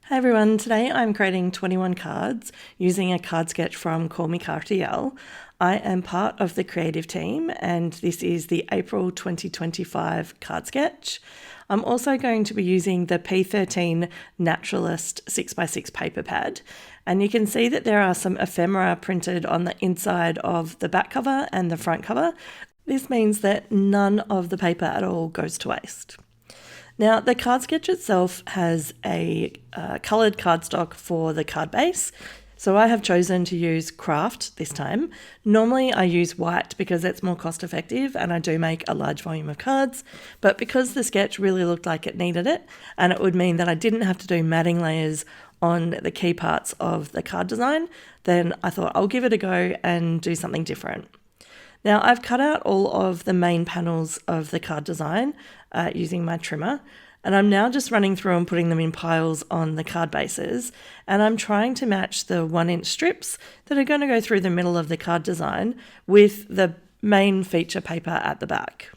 Hi everyone, today I'm creating 21 cards using a card sketch from Call Me Crafty. I am part of the creative team and this is the April 2025 card sketch. I'm also going to be using the P13 Naturalist 6x6 paper pad, and you can see that there are some ephemera printed on the inside of the back cover and the front cover. This means that none of the paper at all goes to waste. Now, the card sketch itself has a coloured cardstock for the card base, so I have chosen to use Kraft this time. Normally I use white because it's more cost effective and I do make a large volume of cards, but because the sketch really looked like it needed it, and it would mean that I didn't have to do matting layers on the key parts of the card design, then I thought I'll give it a go and do something different. Now I've cut out all of the main panels of the card design using my trimmer, and I'm now just running through and putting them in piles on the card bases, and I'm trying to match the 1-inch strips that are going to go through the middle of the card design with the main feature paper at the back.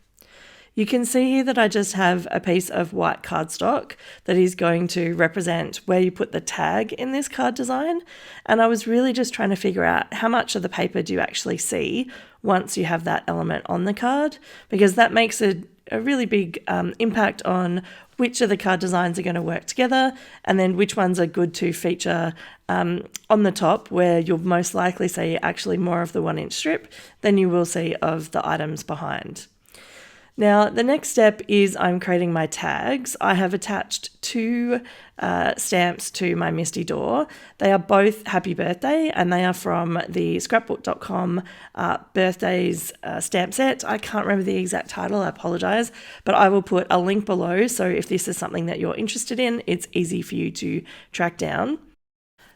You can see here that I just have a piece of white cardstock that is going to represent where you put the tag in this card design. And I was really just trying to figure out how much of the paper do you actually see once you have that element on the card, because that makes a really big impact on which of the card designs are going to work together and then which ones are good to feature on the top, where you'll most likely see actually more of the 1-inch strip than you will see of the items behind. Now, the next step is I'm creating my tags. I have attached two stamps to my MISTI door. They are both happy birthday and they are from the scrapbook.com birthdays stamp set. I can't remember the exact title, I apologize, but I will put a link below. So if this is something that you're interested in, it's easy for you to track down.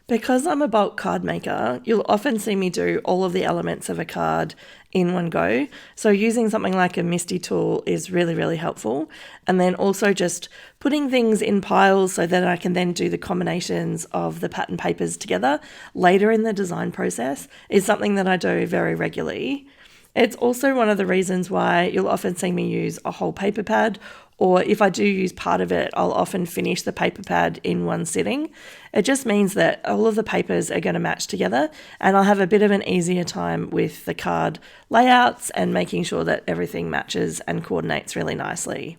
Because I'm a bulk card maker, you'll often see me do all of the elements of a card in one go. So using something like a MISTI tool is really, really helpful. And then also just putting things in piles so that I can then do the combinations of the pattern papers together later in the design process is something that I do very regularly. It's also one of the reasons why you'll often see me use a whole paper pad, or if I do use part of it, I'll often finish the paper pad in one sitting. It just means that all of the papers are going to match together and I'll have a bit of an easier time with the card layouts and making sure that everything matches and coordinates really nicely.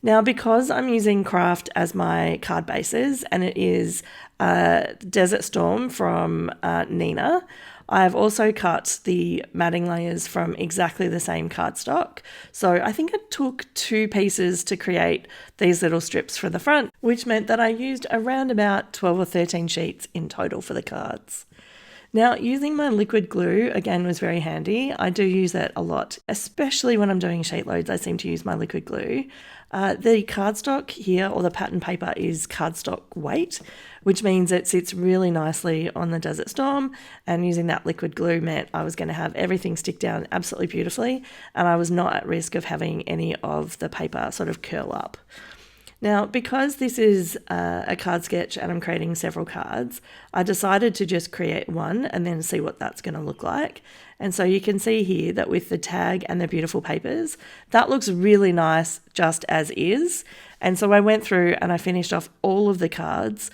Now, because I'm using Kraft as my card bases and it is Desert Storm from Nina, I've also cut the matting layers from exactly the same cardstock. So I think it took 2 pieces to create these little strips for the front, which meant that I used around about 12 or 13 sheets in total for the cards. Now, using my liquid glue, again, was very handy. I do use it a lot, especially when I'm doing sheet loads. I seem to use my liquid glue. The cardstock here, or the pattern paper, is cardstock weight, which means it sits really nicely on the Desert Storm, and using that liquid glue meant I was going to have everything stick down absolutely beautifully, and I was not at risk of having any of the paper sort of curl up. Now, because this is a card sketch and I'm creating several cards, I decided to just create one and then see what that's going to look like. And so you can see here that with the tag and the beautiful papers, that looks really nice just as is. And so I went through and I finished off all of the cards,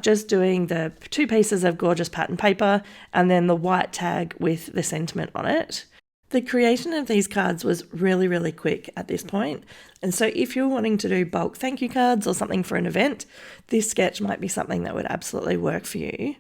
just doing the 2 pieces of gorgeous pattern paper and then the white tag with the sentiment on it. The creation of these cards was really, really quick at this point. And so if you're wanting to do bulk thank you cards or something for an event, this sketch might be something that would absolutely work for you.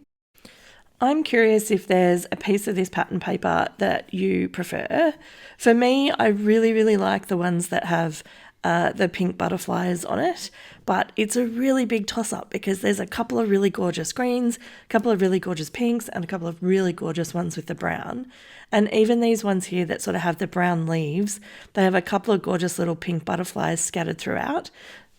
I'm curious if there's a piece of this pattern paper that you prefer. For me, I really, really like the ones that have the pink butterflies on it, but it's a really big toss-up because there's a couple of really gorgeous greens, a couple of really gorgeous pinks, and a couple of really gorgeous ones with the brown. And even these ones here that sort of have the brown leaves, they have a couple of gorgeous little pink butterflies scattered throughout.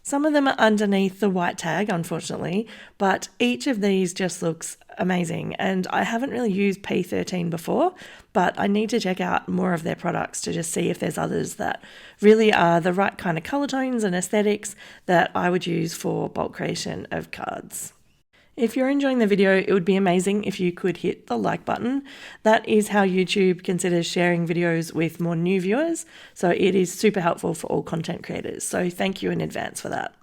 Some of them are underneath the white tag, unfortunately, but each of these just looks amazing. And I haven't really used P13 before, but I need to check out more of their products to just see if there's others that really are the right kind of color tones and aesthetics that I would use for bulk creation of cards. If you're enjoying the video, it would be amazing if you could hit the like button. That is how YouTube considers sharing videos with more new viewers, so it is super helpful for all content creators. So thank you in advance for that.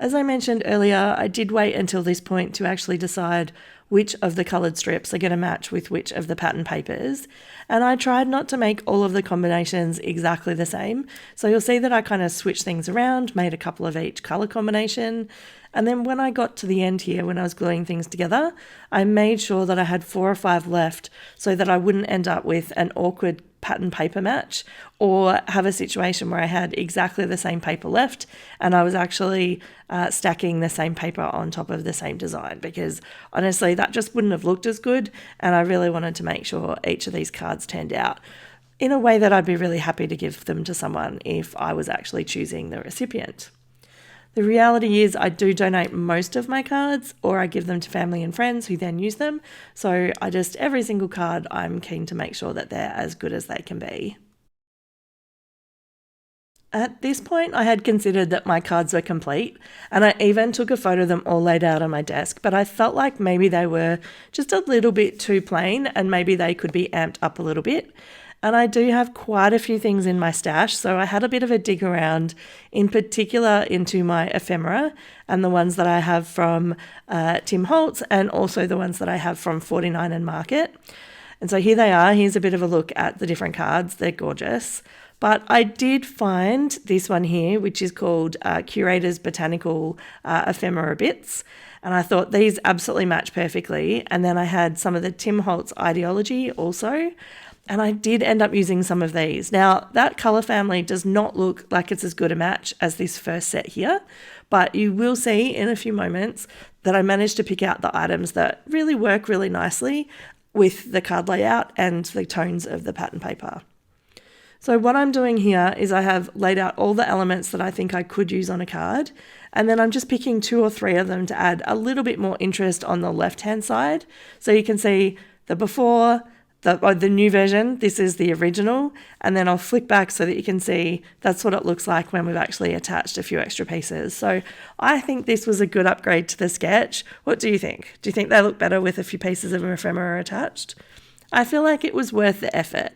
As I mentioned earlier, I did wait until this point to actually decide which of the coloured strips are going to match with which of the pattern papers. And I tried not to make all of the combinations exactly the same. So you'll see that I kind of switched things around, made a couple of each colour combination. And then when I got to the end here, when I was gluing things together, I made sure that I had 4 or 5 left so that I wouldn't end up with an awkward pattern paper match or have a situation where I had exactly the same paper left and I was actually stacking the same paper on top of the same design, because honestly that just wouldn't have looked as good, and I really wanted to make sure each of these cards turned out in a way that I'd be really happy to give them to someone if I was actually choosing the recipient. The reality is I do donate most of my cards, or I give them to family and friends who then use them. So every single card, I'm keen to make sure that they're as good as they can be. At this point, I had considered that my cards were complete, and I even took a photo of them all laid out on my desk, but I felt like maybe they were just a little bit too plain and maybe they could be amped up a little bit. And I do have quite a few things in my stash, so I had a bit of a dig around, in particular into my ephemera and the ones that I have from Tim Holtz, and also the ones that I have from 49 and Market. And so here they are. Here's a bit of a look at the different cards. They're gorgeous. But I did find this one here, which is called Curator's Botanical Ephemera Bits. And I thought these absolutely match perfectly. And then I had some of the Tim Holtz Ideology also. And I did end up using some of these. Now, that colour family does not look like it's as good a match as this first set here, but you will see in a few moments that I managed to pick out the items that really work really nicely with the card layout and the tones of the pattern paper. So what I'm doing here is I have laid out all the elements that I think I could use on a card, and then I'm just picking 2 or 3 of them to add a little bit more interest on the left-hand side. So you can see the before, the new version, this is the original, and then I'll flick back so that you can see that's what it looks like when we've actually attached a few extra pieces. So I think this was a good upgrade to the sketch. What do you think? Do you think they look better with a few pieces of ephemera attached? I feel like it was worth the effort.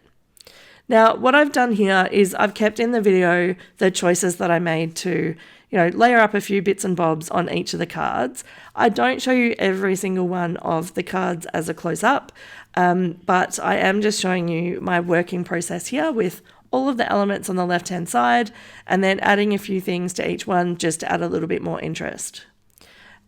Now, what I've done here is I've kept in the video the choices that I made to, layer up a few bits and bobs on each of the cards. I don't show you every single one of the cards as a close-up, but I am just showing you my working process here with all of the elements on the left-hand side and then adding a few things to each one just to add a little bit more interest.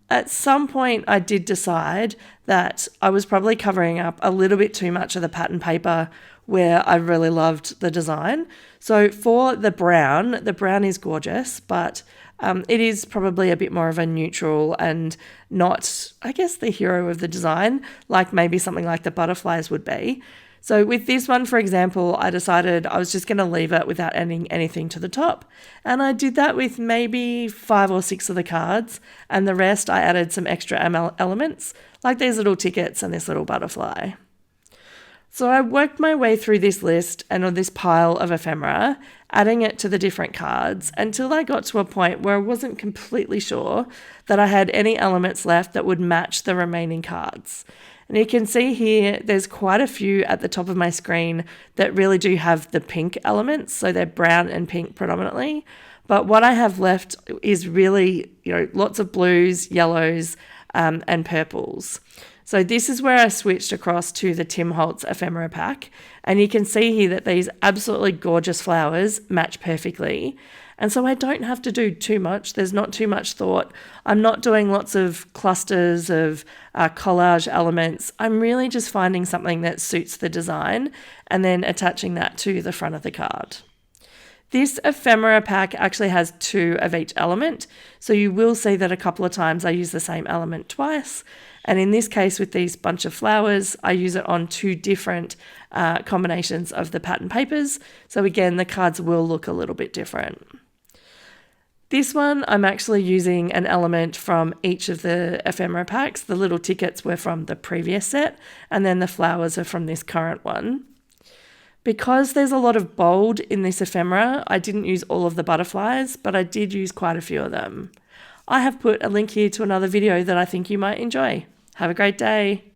At some point, I did decide that I was probably covering up a little bit too much of the pattern paper where I really loved the design. So for the brown is gorgeous, but it is probably a bit more of a neutral and not, I guess, the hero of the design, like maybe something like the butterflies would be. So with this one, for example, I decided I was just going to leave it without adding anything to the top. And I did that with maybe 5 or 6 of the cards, and the rest I added some extra elements, like these little tickets and this little butterfly. So I worked my way through this list and on this pile of ephemera, adding it to the different cards until I got to a point where I wasn't completely sure that I had any elements left that would match the remaining cards. And you can see here, there's quite a few at the top of my screen that really do have the pink elements. So they're brown and pink predominantly. But what I have left is really, lots of blues, yellows, and purples. So this is where I switched across to the Tim Holtz ephemera pack. And you can see here that these absolutely gorgeous flowers match perfectly. And so I don't have to do too much. There's not too much thought. I'm not doing lots of clusters of collage elements. I'm really just finding something that suits the design and then attaching that to the front of the card. This ephemera pack actually has 2 of each element. So you will see that a couple of times I use the same element twice. And in this case, with these bunch of flowers, I use it on 2 different combinations of the pattern papers. So again, the cards will look a little bit different. This one, I'm actually using an element from each of the ephemera packs. The little tickets were from the previous set, and then the flowers are from this current one. Because there's a lot of bold in this ephemera, I didn't use all of the butterflies, but I did use quite a few of them. I have put a link here to another video that I think you might enjoy. Have a great day.